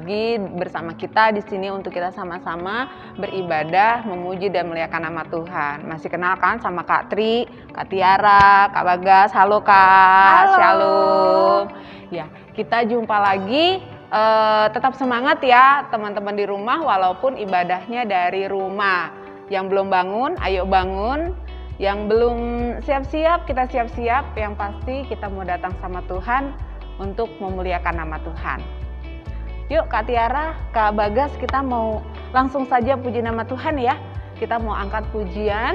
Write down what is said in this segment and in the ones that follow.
lagi bersama kita di sini untuk kita sama-sama beribadah, memuji dan memuliakan nama Tuhan. Masih kenal kan sama Kak Tri, Kak Tiara, Kak Bagas. Halo Kak. Halo. Shalom. Ya, kita jumpa lagi. Tetap semangat ya teman-teman di rumah walaupun ibadahnya dari rumah. Yang belum bangun, ayo bangun. Yang belum siap-siap, kita siap-siap. Yang pasti kita mau datang sama Tuhan untuk memuliakan nama Tuhan. Yuk Kak Tiara, Kak Bagas, kita mau langsung saja puji nama Tuhan ya. Kita mau angkat pujian.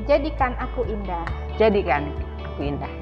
Jadikan aku indah. Jadikan aku indah.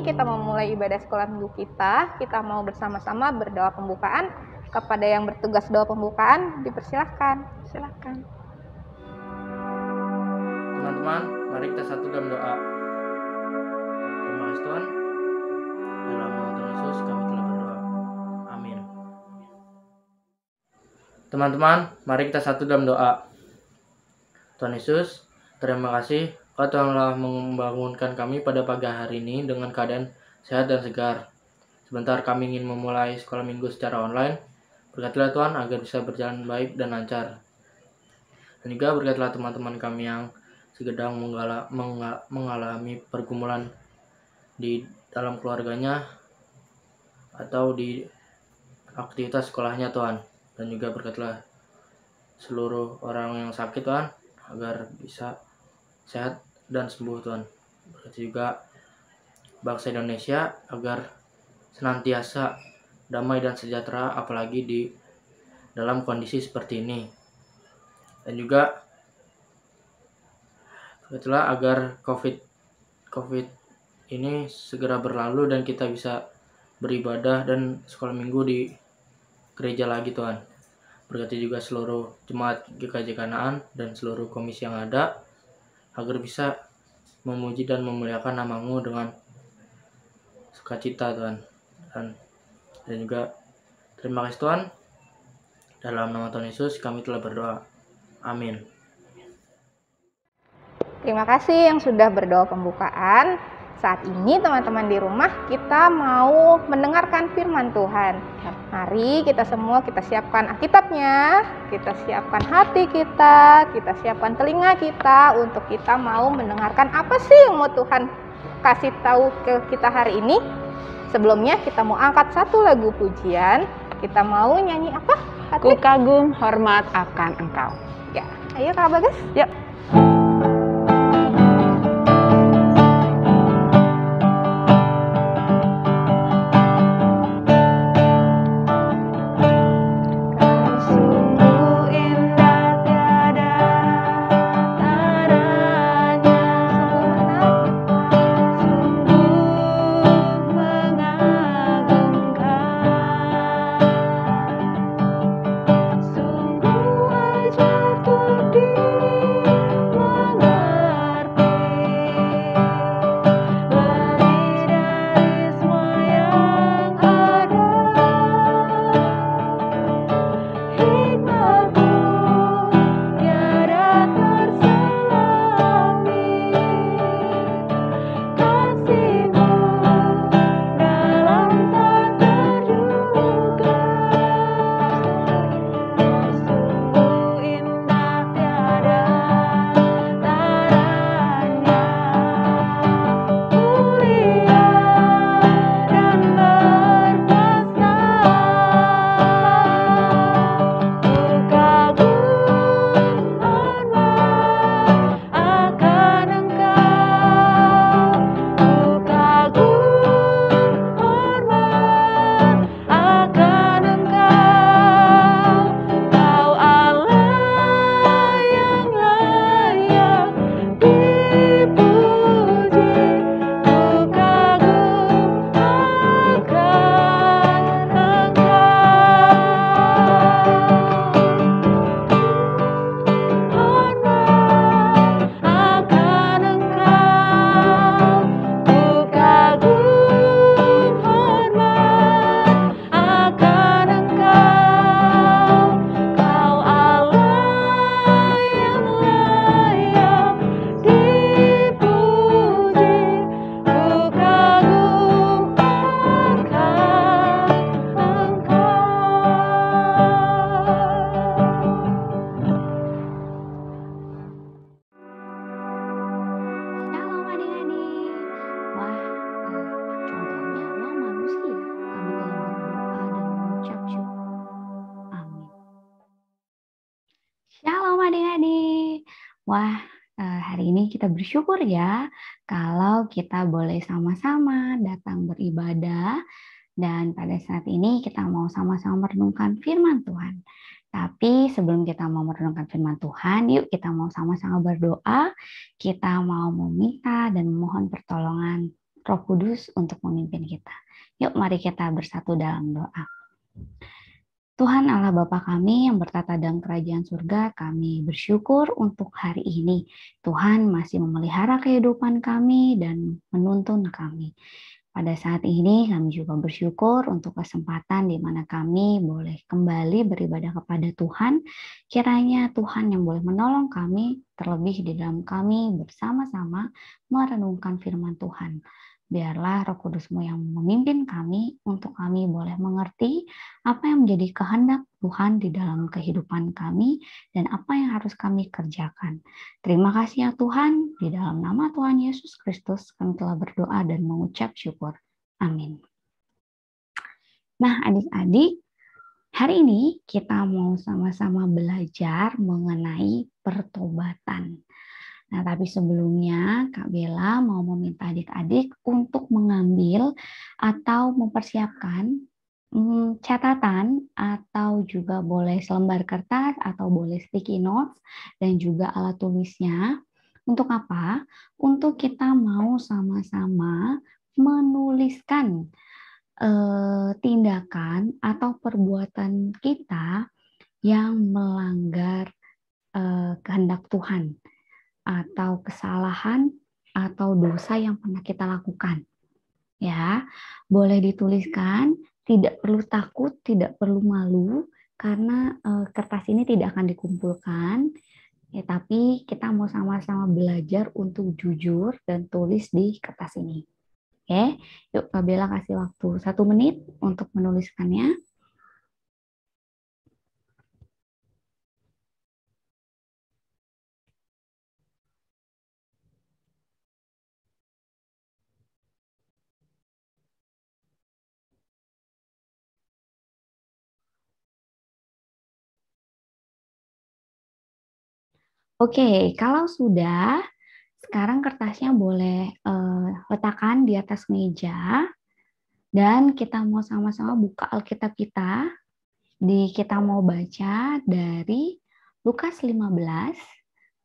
Kita memulai ibadah sekolah minggu kita mau bersama-sama berdoa pembukaan. Kepada yang bertugas doa pembukaan, dipersilahkan. Silakan. Teman-teman, mari kita satu dalam doa. Terima kasih Tuhan. Dalam nama Tuhan Yesus kami telah berdoa. Amin. Teman-teman, mari kita satu dalam doa. Tuhan Yesus, terima kasih Kau telah membangunkan kami pada pagi hari ini dengan keadaan sehat dan segar. Sebentar kami ingin memulai sekolah minggu secara online. Berkatilah Tuhan agar bisa berjalan baik dan lancar. Dan juga berkatilah teman-teman kami yang sedang mengalami pergumulan di dalam keluarganya atau di aktivitas sekolahnya Tuhan. Dan juga berkatilah seluruh orang yang sakit Tuhan agar bisa sehat dan sembuh Tuhan. Berkati juga bangsa Indonesia agar senantiasa damai dan sejahtera apalagi di dalam kondisi seperti ini. Dan juga berkatilah agar COVID ini segera berlalu dan kita bisa beribadah dan sekolah minggu di gereja lagi Tuhan. Berkati juga seluruh jemaat GKJ Kanaan dan seluruh komisi yang ada agar bisa memuji dan memuliakan nama-Mu dengan sukacita Tuhan. Dan juga terima kasih Tuhan. Dalam nama Tuhan Yesus kami telah berdoa. Amin. Terima kasih yang sudah berdoa pembukaan. Saat ini teman-teman di rumah kita mau mendengarkan firman Tuhan. Mari kita semua kita siapkan Alkitabnya, kita siapkan hati kita siapkan telinga kita untuk kita mau mendengarkan apa sih yang mau Tuhan kasih tahu ke kita hari ini. Sebelumnya kita mau angkat satu lagu pujian. Kita mau nyanyi apa? Ku kagum hormat akan Engkau. Ya, ayo Kak Bagas. Yuk. Shalom adik-adik. Wah, hari ini kita bersyukur ya kalau kita boleh sama-sama datang beribadah dan pada saat ini kita mau sama-sama merenungkan firman Tuhan. Tapi sebelum kita mau merenungkan firman Tuhan, yuk kita mau sama-sama berdoa. Kita mau meminta dan memohon pertolongan Roh Kudus untuk memimpin kita. Yuk mari kita bersatu dalam doa. Tuhan Allah Bapa kami yang bertata dalam kerajaan surga, kami bersyukur untuk hari ini. Tuhan masih memelihara kehidupan kami dan menuntun kami. Pada saat ini kami juga bersyukur untuk kesempatan di mana kami boleh kembali beribadah kepada Tuhan. Kiranya Tuhan yang boleh menolong kami, terlebih di dalam kami bersama-sama merenungkan firman Tuhan. Biarlah Roh Kudus-Mu yang memimpin kami untuk kami boleh mengerti apa yang menjadi kehendak Tuhan di dalam kehidupan kami dan apa yang harus kami kerjakan. Terima kasih ya Tuhan, di dalam nama Tuhan Yesus Kristus kami telah berdoa dan mengucap syukur. Amin. Nah adik-adik, hari ini kita mau sama-sama belajar mengenai pertobatan. Nah, tapi sebelumnya Kak Bella mau meminta adik-adik untuk mengambil atau mempersiapkan catatan atau juga boleh selembar kertas atau boleh sticky notes dan juga alat tulisnya. Untuk apa? Untuk kita mau sama-sama menuliskan tindakan atau perbuatan kita yang melanggar kehendak Tuhan, atau kesalahan atau dosa yang pernah kita lakukan. Ya, boleh dituliskan, tidak perlu takut, tidak perlu malu karena kertas ini tidak akan dikumpulkan. Ya, tapi kita mau sama-sama belajar untuk jujur dan tulis di kertas ini. Oke, yuk Kak Bella kasih waktu 1 menit untuk menuliskannya. Oke, kalau sudah, sekarang kertasnya boleh letakkan di atas meja dan kita mau sama-sama buka Alkitab kita. Kita mau baca dari Lukas 15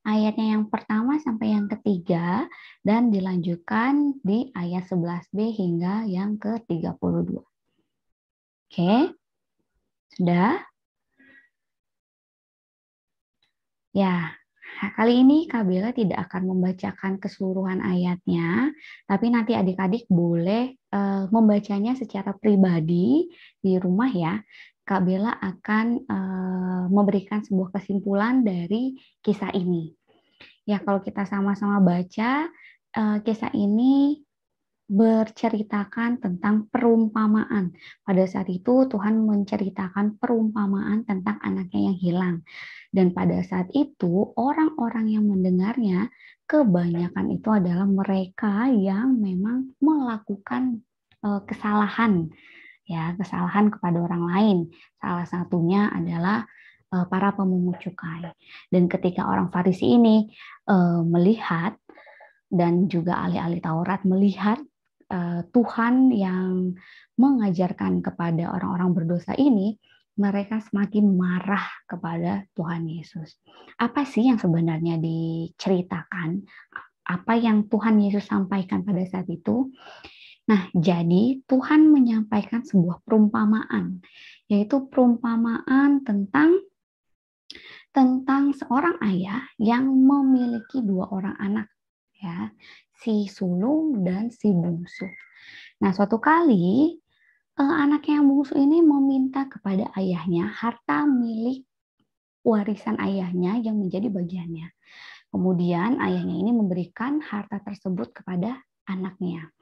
ayatnya yang pertama sampai yang ketiga dan dilanjutkan di ayat 11b hingga yang ke-32. Oke, sudah? Ya, kali ini Kak Bella tidak akan membacakan keseluruhan ayatnya, tapi nanti adik-adik boleh membacanya secara pribadi di rumah ya. Kak Bella akan memberikan sebuah kesimpulan dari kisah ini. Ya, kalau kita sama-sama baca, kisah ini berceritakan tentang perumpamaan. Pada saat itu Tuhan menceritakan perumpamaan tentang anaknya yang hilang. Dan pada saat itu orang-orang yang mendengarnya kebanyakan itu adalah mereka yang memang melakukan kesalahan, ya, kesalahan kepada orang lain. Salah satunya adalah para pemungut cukai. Dan ketika orang Farisi ini melihat dan juga ahli-ahli Taurat melihat Tuhan yang mengajarkan kepada orang-orang berdosa ini, mereka semakin marah kepada Tuhan Yesus. Apa sih yang sebenarnya diceritakan? Apa yang Tuhan Yesus sampaikan pada saat itu? Nah, jadi Tuhan menyampaikan sebuah perumpamaan, yaitu perumpamaan tentang seorang ayah yang memiliki 2 orang anak, ya, si sulung dan si bungsu. Nah, suatu kali anaknya yang bungsu ini meminta kepada ayahnya harta milik warisan ayahnya yang menjadi bagiannya. Kemudian ayahnya ini memberikan harta tersebut kepada anaknya.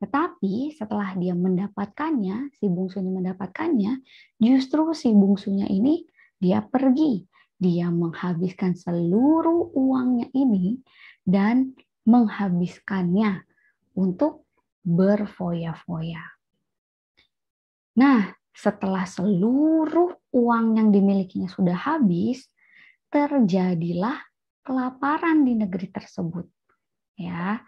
Tetapi setelah dia mendapatkannya, si bungsu ini mendapatkannya, justru si bungsunya ini dia pergi. Dia menghabiskan seluruh uangnya ini dan menghabiskannya untuk berfoya-foya. Nah, setelah seluruh uang yang dimilikinya sudah habis, terjadilah kelaparan di negeri tersebut. Ya.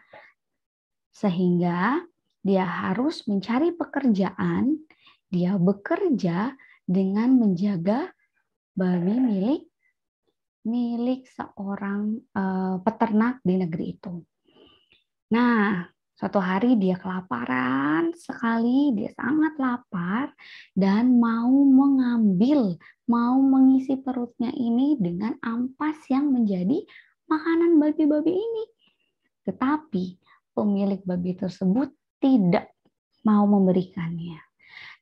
Sehingga dia harus mencari pekerjaan, dia bekerja dengan menjaga babi milik seorang peternak di negeri itu. Nah, suatu hari dia kelaparan sekali, dia sangat lapar dan mau mengisi perutnya ini dengan ampas yang menjadi makanan babi-babi ini. Tetapi pemilik babi tersebut tidak mau memberikannya.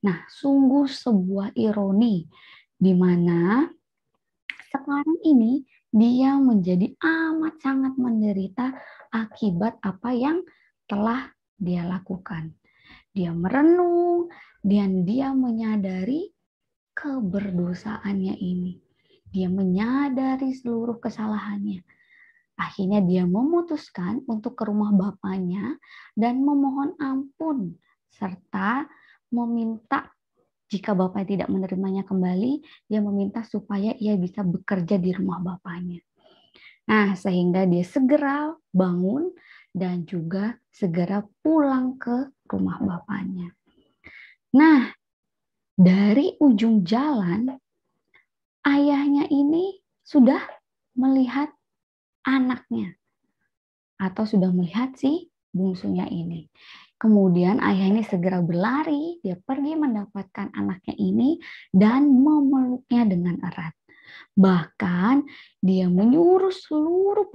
Nah, sungguh sebuah ironi di mana sekarang ini dia menjadi amat sangat menderita akibat apa yang telah dia lakukan. Dia merenung dan dia menyadari keberdosaannya ini. Dia menyadari seluruh kesalahannya. Akhirnya dia memutuskan untuk ke rumah bapaknya dan memohon ampun serta meminta jika bapak tidak menerimanya kembali, dia meminta supaya ia bisa bekerja di rumah bapaknya. Nah, sehingga dia segera bangun dan juga segera pulang ke rumah bapaknya. Nah, dari ujung jalan, ayahnya ini sudah melihat anaknya atau sudah melihat si bungsunya ini. Kemudian ayah ini segera berlari, dia pergi mendapatkan anaknya ini dan memeluknya dengan erat. Bahkan dia menyuruh seluruh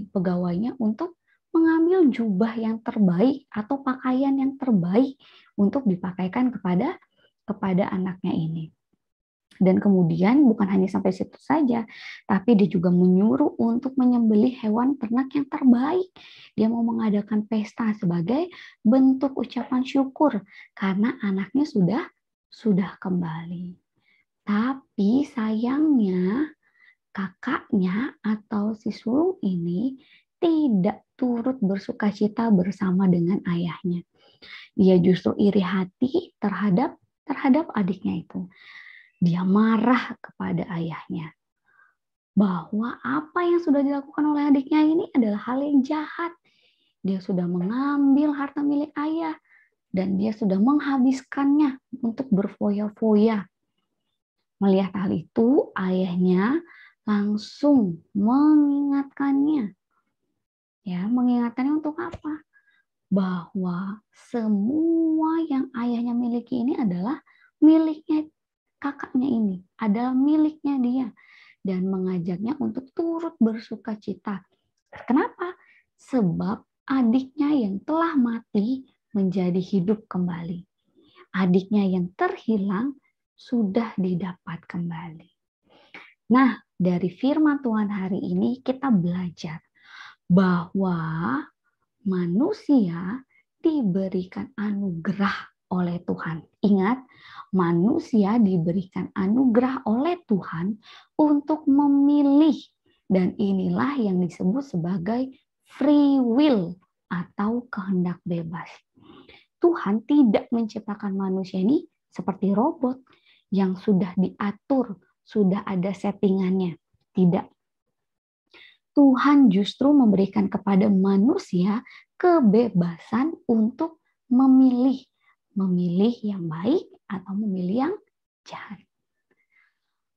pegawainya untuk mengambil jubah yang terbaik atau pakaian yang terbaik untuk dipakaikan kepada anaknya ini. Dan kemudian bukan hanya sampai situ saja, tapi dia juga menyuruh untuk menyembelih hewan ternak yang terbaik. Dia mau mengadakan pesta sebagai bentuk ucapan syukur karena anaknya sudah kembali. Tapi sayangnya kakaknya atau si sulung ini tidak turut bersukacita bersama dengan ayahnya. Dia justru iri hati terhadap adiknya itu. Dia marah kepada ayahnya bahwa apa yang sudah dilakukan oleh adiknya ini adalah hal yang jahat. Dia sudah mengambil harta milik ayah dan dia sudah menghabiskannya untuk berfoya-foya. Melihat hal itu, ayahnya langsung mengingatkannya. Ya, mengingatkannya untuk apa? Bahwa semua yang ayahnya miliki ini adalah miliknya kakaknya ini, adalah miliknya dia, dan mengajaknya untuk turut bersukacita. Kenapa? Sebab adiknya yang telah mati menjadi hidup kembali. Adiknya yang terhilang sudah didapat kembali. Nah, dari firman Tuhan hari ini kita belajar bahwa manusia diberikan anugerah oleh Tuhan. Ingat, manusia diberikan anugerah oleh Tuhan untuk memilih. Dan inilah yang disebut sebagai free will atau kehendak bebas. Tuhan tidak menciptakan manusia ini seperti robot yang sudah diatur, sudah ada settingannya. Tidak. Tuhan justru memberikan kepada manusia kebebasan untuk memilih yang baik atau memilih yang jahat.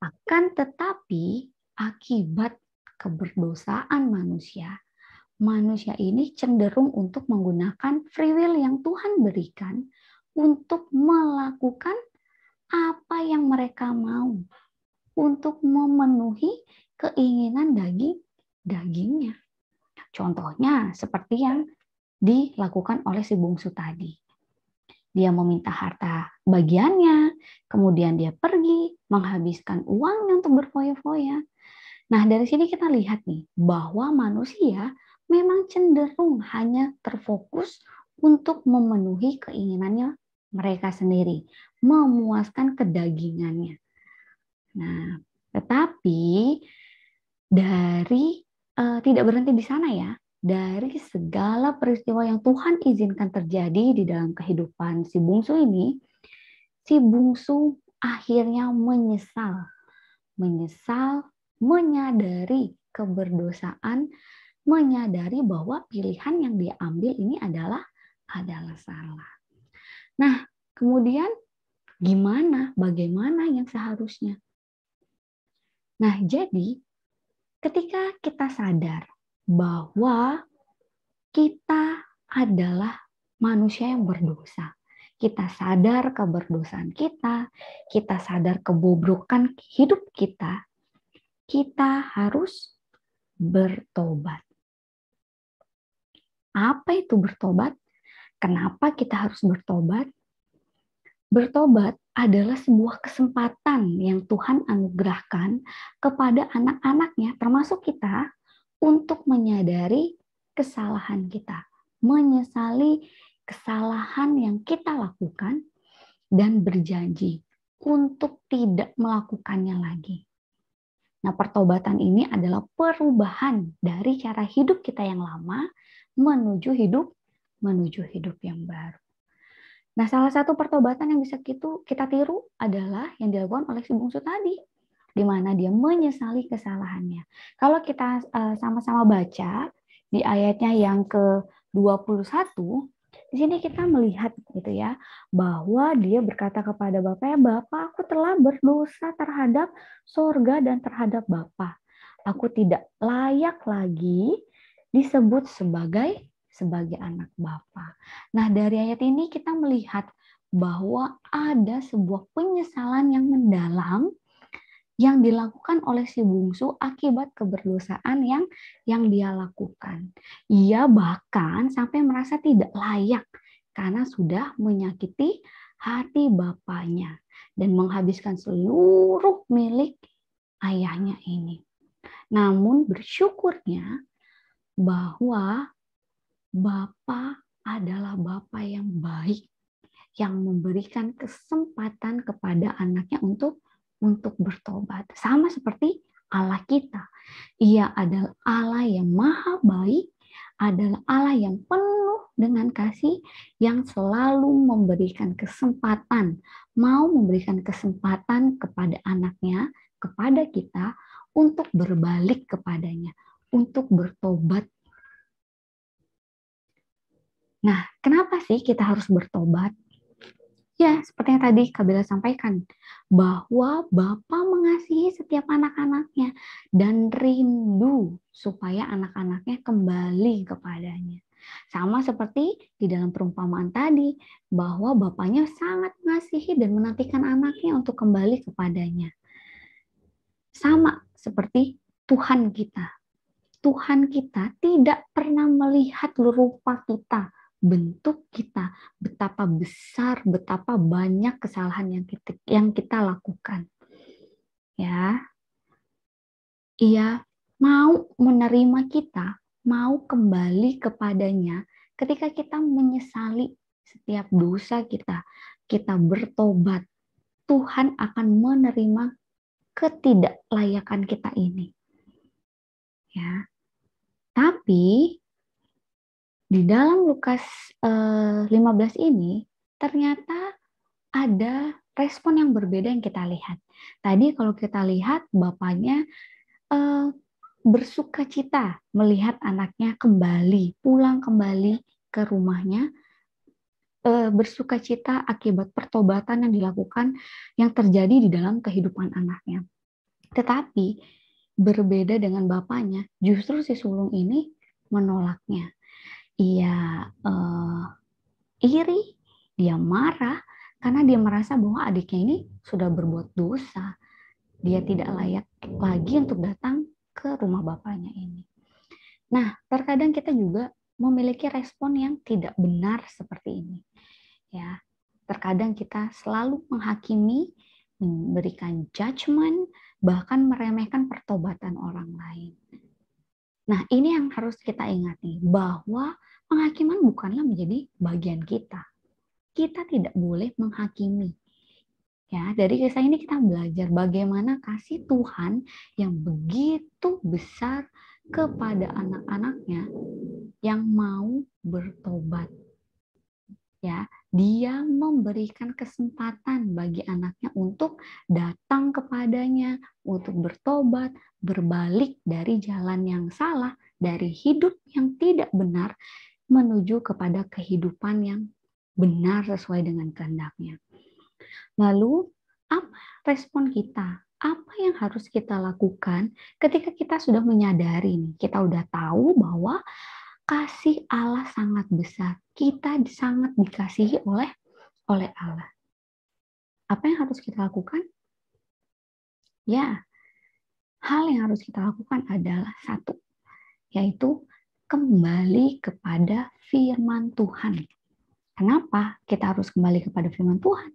Akan tetapi akibat keberdosaan manusia ini cenderung untuk menggunakan free will yang Tuhan berikan untuk melakukan apa yang mereka mau, untuk memenuhi keinginan dagingnya. Contohnya seperti yang dilakukan oleh si bungsu tadi. Dia meminta harta bagiannya, kemudian dia pergi menghabiskan uangnya untuk berfoya-foya. Nah, dari sini kita lihat nih bahwa manusia memang cenderung hanya terfokus untuk memenuhi keinginannya mereka sendiri, memuaskan kedagingannya. Nah, tetapi tidak berhenti di sana ya. Dari segala peristiwa yang Tuhan izinkan terjadi di dalam kehidupan si bungsu ini, si bungsu akhirnya menyesal, menyadari keberdosaan, menyadari bahwa pilihan yang dia ambil ini adalah salah. Nah, kemudian bagaimana yang seharusnya? Nah, jadi ketika kita sadar bahwa kita adalah manusia yang berdosa, kita sadar keberdosaan kita sadar kebobrokan hidup kita harus bertobat. Apa itu bertobat? Kenapa kita harus bertobat? Bertobat adalah sebuah kesempatan yang Tuhan anugerahkan kepada anak-anaknya, termasuk kita, untuk menyadari kesalahan kita, menyesali kesalahan yang kita lakukan, dan berjanji untuk tidak melakukannya lagi. Nah, pertobatan ini adalah perubahan dari cara hidup kita yang lama menuju hidup yang baru. Nah, salah satu pertobatan yang bisa kita tiru adalah yang dilakukan oleh si bungsu tadi, di mana dia menyesali kesalahannya. Kalau kita sama-sama baca di ayatnya yang ke-21, di sini kita melihat gitu ya, bahwa dia berkata kepada bapaknya, "Bapak, aku telah berdosa terhadap sorga dan terhadap Bapak. Aku tidak layak lagi disebut sebagai anak Bapa." Nah, dari ayat ini kita melihat bahwa ada sebuah penyesalan yang mendalam yang dilakukan oleh si bungsu akibat keberdosaan yang dia lakukan. Ia bahkan sampai merasa tidak layak karena sudah menyakiti hati bapaknya. dan menghabiskan seluruh milik ayahnya ini. Namun bersyukurnya bahwa Bapa adalah Bapa yang baik, yang memberikan kesempatan kepada anaknya untuk bertobat. Sama seperti Allah kita. Ia adalah Allah yang maha baik, adalah Allah yang penuh dengan kasih, yang selalu memberikan kesempatan, mau memberikan kesempatan kepada anaknya, kepada kita, untuk berbalik kepadanya, untuk bertobat. Nah, kenapa sih kita harus bertobat? Ya, seperti yang tadi Kak Bella sampaikan, bahwa Bapa mengasihi setiap anak-anaknya dan rindu supaya anak-anaknya kembali kepadanya. Sama seperti di dalam perumpamaan tadi, bahwa Bapaknya sangat mengasihi dan menantikan anaknya untuk kembali kepadanya. Sama seperti Tuhan kita. Tuhan kita tidak pernah melihat rupa kita, bentuk kita, betapa besar, betapa banyak kesalahan yang kita lakukan. Ya, Ia mau menerima kita, mau kembali kepadanya ketika kita menyesali setiap dosa kita, kita bertobat. Tuhan akan menerima ketidaklayakan kita ini. Ya, tapi di dalam Lukas 15 ini ternyata ada respon yang berbeda yang kita lihat. Tadi kalau kita lihat Bapaknya bersukacita melihat anaknya kembali, pulang kembali ke rumahnya, bersukacita akibat pertobatan yang dilakukan, yang terjadi di dalam kehidupan anaknya. Tetapi berbeda dengan bapaknya, justru si sulung ini menolaknya. Ia iri, dia marah karena dia merasa bahwa adiknya ini sudah berbuat dosa. Dia tidak layak lagi untuk datang ke rumah bapaknya ini. Nah, terkadang kita juga memiliki respon yang tidak benar seperti ini. Ya, terkadang kita selalu menghakimi, memberikan judgement, bahkan meremehkan pertobatan orang lain. Nah, ini yang harus kita ingati, bahwa penghakiman bukanlah menjadi bagian kita. Kita tidak boleh menghakimi. Ya, dari kisah ini kita belajar bagaimana kasih Tuhan yang begitu besar kepada anak-anaknya yang mau bertobat. Ya, dia memberikan kesempatan bagi anaknya untuk datang kepadanya, untuk bertobat, berbalik dari jalan yang salah, dari hidup yang tidak benar, menuju kepada kehidupan yang benar sesuai dengan kehendaknya. Lalu, apa respon kita? Apa yang harus kita lakukan ketika kita sudah menyadari nih, kita udah tahu bahwa kasih Allah sangat besar. Kita sangat dikasihi oleh Allah. Apa yang harus kita lakukan? Ya, hal yang harus kita lakukan adalah satu, yaitu kembali kepada firman Tuhan. Kenapa kita harus kembali kepada firman Tuhan?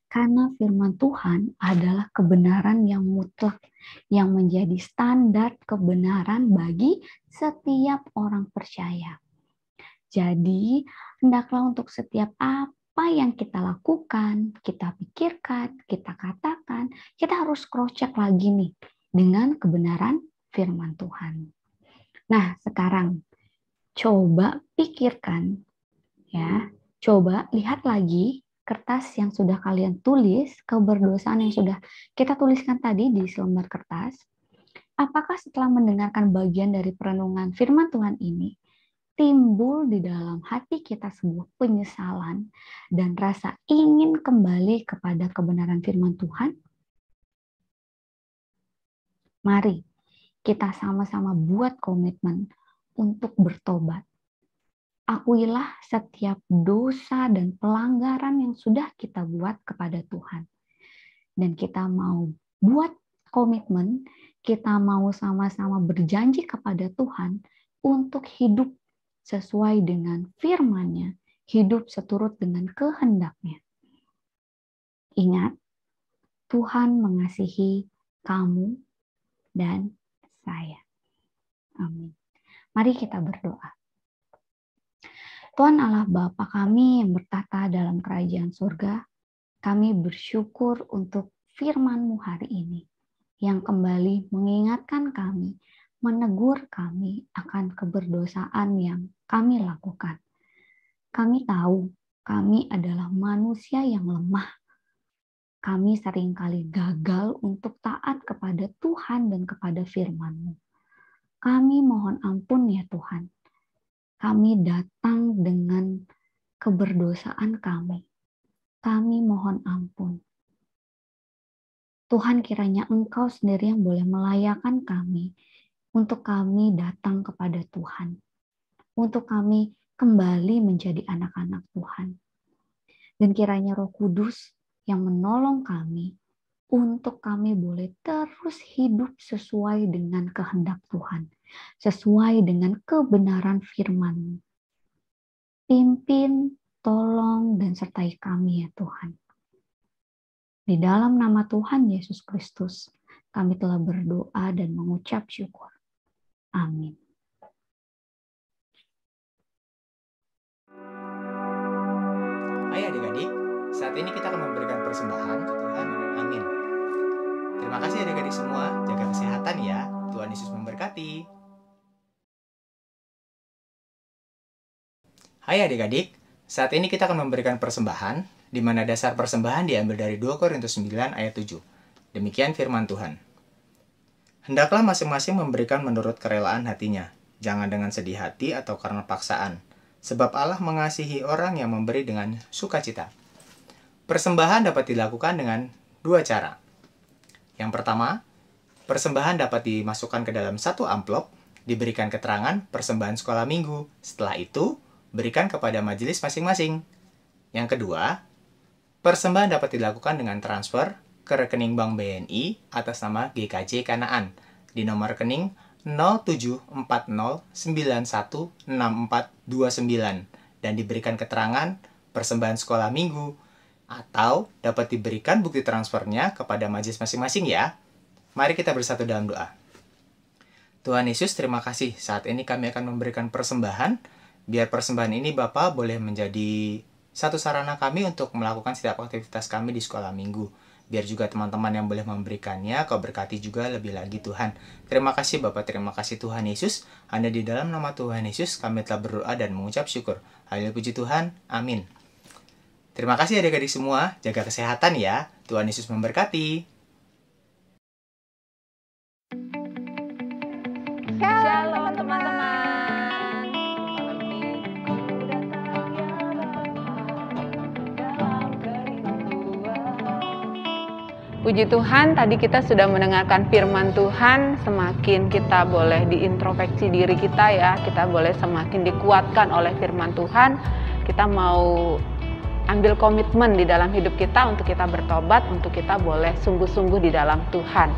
Karena firman Tuhan adalah kebenaran yang mutlak, yang menjadi standar kebenaran bagi setiap orang percaya. Jadi, hendaklah untuk setiap apa yang kita lakukan, kita pikirkan, kita katakan, kita harus cross-check lagi nih dengan kebenaran firman Tuhan. Nah, sekarang coba pikirkan, ya, coba lihat lagi kertas yang sudah kalian tulis, keberdosaan yang sudah kita tuliskan tadi di selembar kertas. Apakah setelah mendengarkan bagian dari perenungan firman Tuhan ini, timbul di dalam hati kita sebuah penyesalan dan rasa ingin kembali kepada kebenaran firman Tuhan? Mari kita sama-sama buat komitmen untuk bertobat. Akuilah setiap dosa dan pelanggaran yang sudah kita buat kepada Tuhan. Dan kita mau buat komitmen, kita mau sama-sama berjanji kepada Tuhan untuk hidup sesuai dengan firman-Nya, hidup seturut dengan kehendak-Nya. Ingat, Tuhan mengasihi kamu dan saya. Amin. Mari kita berdoa. Tuhan Allah Bapa kami yang bertata dalam kerajaan surga, kami bersyukur untuk firman-Mu hari ini yang kembali mengingatkan kami, menegur kami akan keberdosaan yang kami lakukan. Kami tahu kami adalah manusia yang lemah. Kami seringkali gagal untuk taat kepada Tuhan dan kepada firman-Mu. Kami mohon ampun ya Tuhan. Kami datang dengan keberdosaan kami. Kami mohon ampun. Tuhan, kiranya Engkau sendiri yang boleh melayakkan kami untuk kami datang kepada Tuhan. Untuk kami kembali menjadi anak-anak Tuhan. Dan kiranya Roh Kudus yang menolong kami untuk kami boleh terus hidup sesuai dengan kehendak Tuhan, sesuai dengan kebenaran firman-Mu. Pimpin, tolong, dan sertai kami ya Tuhan. Di dalam nama Tuhan Yesus Kristus, kami telah berdoa dan mengucap syukur. Amin. Hai adik-adik, saat ini kita akan memberikan persembahan Tuhan. Amin. Terima kasih adik-adik semua, jaga kesehatan ya. Tuhan Yesus memberkati. Hai adik-adik, saat ini kita akan memberikan persembahan, di mana dasar persembahan diambil dari 2 Korintus 9 ayat 7. Demikian firman Tuhan. Hendaklah masing-masing memberikan menurut kerelaan hatinya, jangan dengan sedih hati atau karena paksaan, sebab Allah mengasihi orang yang memberi dengan sukacita. Persembahan dapat dilakukan dengan 2 cara. Yang pertama, persembahan dapat dimasukkan ke dalam satu amplop, diberikan keterangan persembahan sekolah minggu. Setelah itu, berikan kepada majelis masing-masing. Yang kedua, persembahan dapat dilakukan dengan transfer ke rekening Bank BNI atas nama GKJ Kanaan di nomor rekening 0740916429 dan diberikan keterangan persembahan sekolah minggu, atau dapat diberikan bukti transfernya kepada majelis masing-masing ya. Mari kita bersatu dalam doa. Tuhan Yesus, terima kasih. Saat ini kami akan memberikan persembahan. Biar persembahan ini Bapak boleh menjadi satu sarana kami untuk melakukan setiap aktivitas kami di sekolah minggu. Biar juga teman-teman yang boleh memberikannya, Kau berkati juga lebih lagi Tuhan. Terima kasih Bapak, terima kasih Tuhan Yesus. Hanya di dalam nama Tuhan Yesus kami telah berdoa dan mengucap syukur. Haleluya, puji Tuhan. Amin. Terima kasih adik-adik semua. Jaga kesehatan ya. Tuhan Yesus memberkati. Shalom teman-teman. Puji Tuhan, tadi kita sudah mendengarkan firman Tuhan. Semakin kita boleh diintrospeksi diri kita ya, kita boleh semakin dikuatkan oleh firman Tuhan. Kita mau ambil komitmen di dalam hidup kita untuk kita bertobat, untuk kita boleh sungguh-sungguh di dalam Tuhan.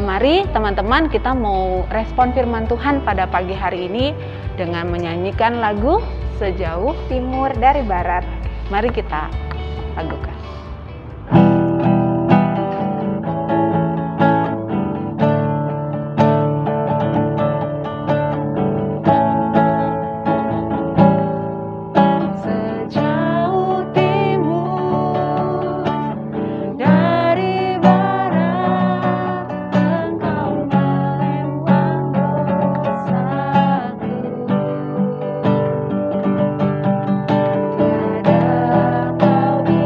Mari teman-teman, kita mau respon firman Tuhan pada pagi hari ini dengan menyanyikan lagu Sejauh Timur dari Barat. Mari kita lakukan. Tiada kau di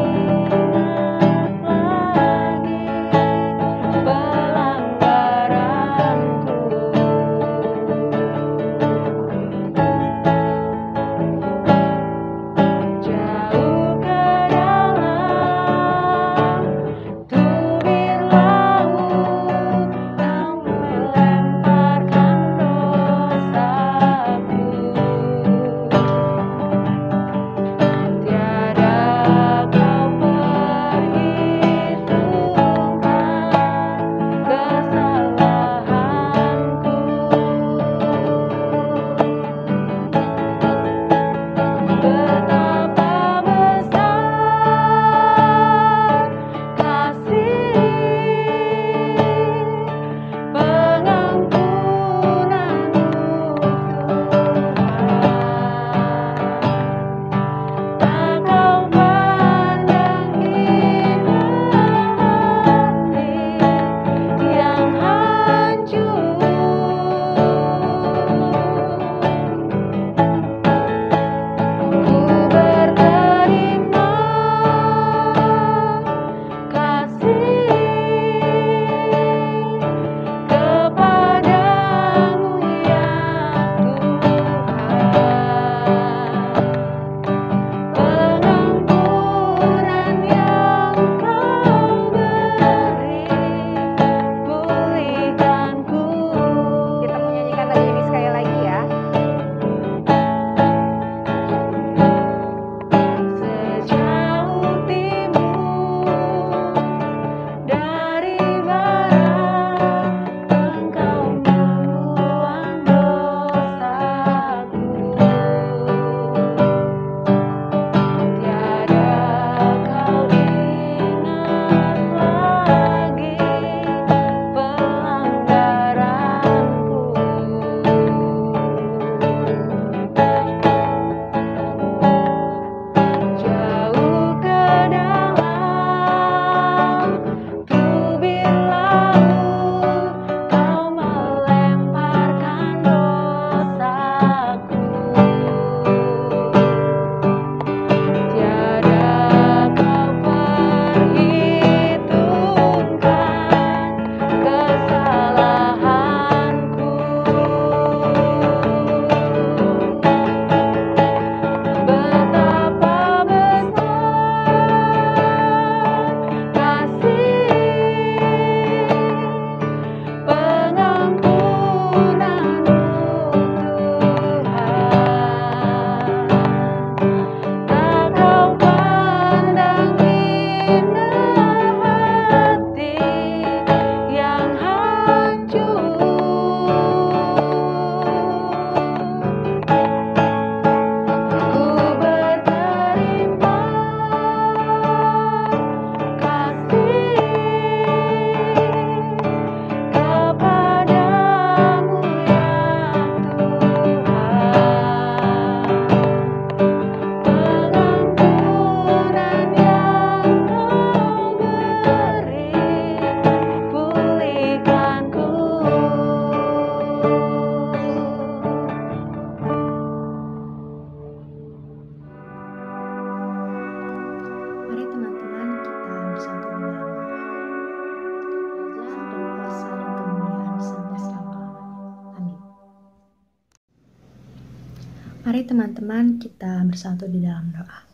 Mari teman-teman kita bersatu di dalam doa.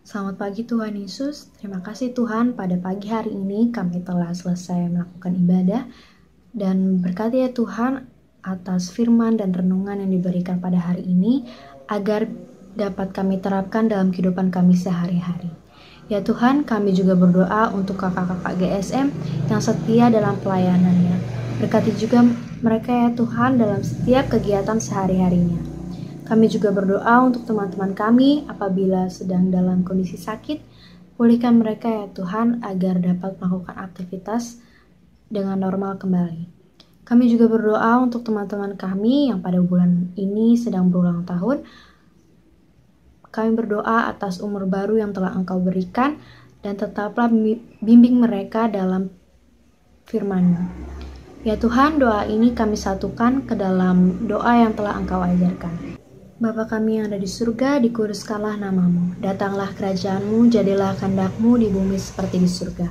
Selamat pagi Tuhan Yesus, terima kasih Tuhan pada pagi hari ini kami telah selesai melakukan ibadah dan berkati ya Tuhan atas firman dan renungan yang diberikan pada hari ini agar dapat kami terapkan dalam kehidupan kami sehari-hari. Ya Tuhan, kami juga berdoa untuk kakak-kakak GSM yang setia dalam pelayanannya. Berkati juga mereka ya Tuhan dalam setiap kegiatan sehari-harinya. Kami juga berdoa untuk teman-teman kami apabila sedang dalam kondisi sakit, pulihkan mereka ya Tuhan agar dapat melakukan aktivitas dengan normal kembali. Kami juga berdoa untuk teman-teman kami yang pada bulan ini sedang berulang tahun. Kami berdoa atas umur baru yang telah Engkau berikan dan tetaplah bimbing mereka dalam firman-Mu. Ya Tuhan, doa ini kami satukan ke dalam doa yang telah Engkau ajarkan. Bapa kami yang ada di surga, dikuduskanlah namamu. Datanglah kerajaanmu, jadilah kehendak-mu di bumi seperti di surga.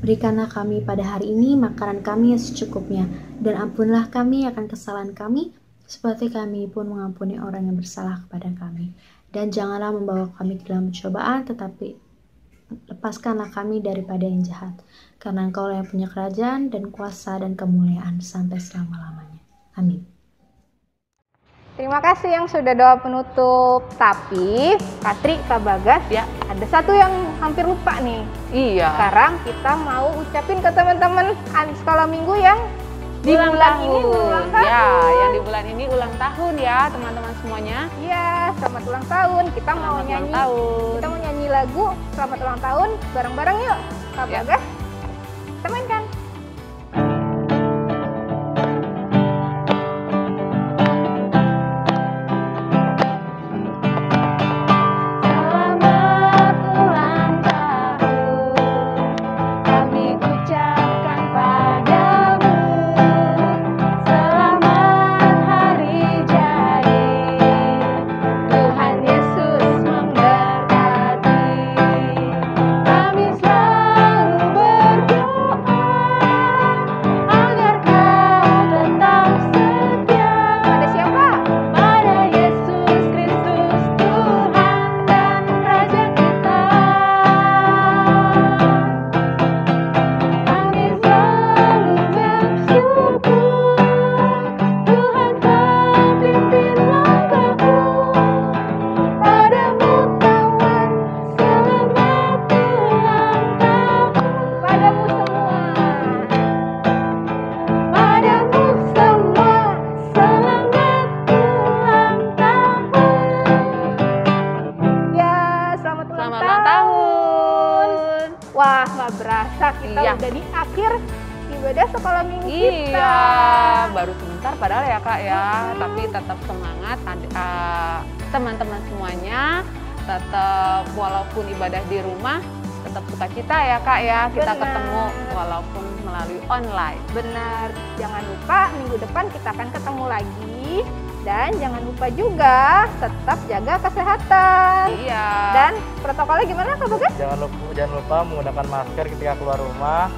Berikanlah kami pada hari ini makanan kami yang secukupnya, dan ampunlah kami akan kesalahan kami, seperti kami pun mengampuni orang yang bersalah kepada kami. Dan janganlah membawa kami ke dalam pencobaan, tetapi lepaskanlah kami daripada yang jahat. Karena Engkau yang punya kerajaan dan kuasa dan kemuliaan sampai selama-lamanya. Amin. Terima kasih yang sudah doa penutup. Tapi, Katri, Kak Bagas, ya ada satu yang hampir lupa nih. Iya. Sekarang kita mau ucapin ke teman-teman sekolah minggu yang di bulan ini ulang tahun. Ya, yang di bulan ini ulang tahun ya teman-teman semuanya. Iya, selamat ulang tahun. Kita mau nyanyi. Kita mau nyanyi lagu Selamat Ulang Tahun bareng-bareng yuk. Kak Bagas, kita mainkan. Wah, nggak berasa kita udah di akhir ibadah sekolah minggu kita. Iya, baru sebentar padahal ya Kak ya. Tapi tetap semangat teman-teman semuanya. Tetap walaupun ibadah di rumah, tetap sukacita ya Kak ya. Kita ketemu walaupun melalui online. Benar, jangan lupa minggu depan kita akan ketemu lagi. Dan jangan lupa juga tetap jaga kesehatan. Iya. Dan protokolnya gimana Kak Bagas? Jangan lupa menggunakan masker ketika keluar rumah,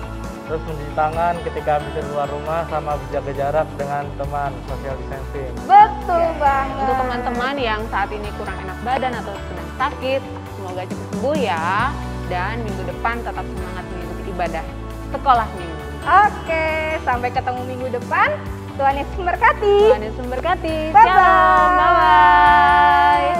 terus mencuci tangan ketika habis keluar rumah, sama jaga jarak dengan teman, social distancing. Betul banget. Untuk teman-teman yang saat ini kurang enak badan atau sedang sakit, semoga cepat sembuh ya. Dan minggu depan tetap semangat mengikuti ibadah sekolah minggu. Oke, sampai ketemu minggu depan. Tuhan Yesus memberkati. Tuhan Yesus memberkati. Bye-bye. Shalom. Bye-bye.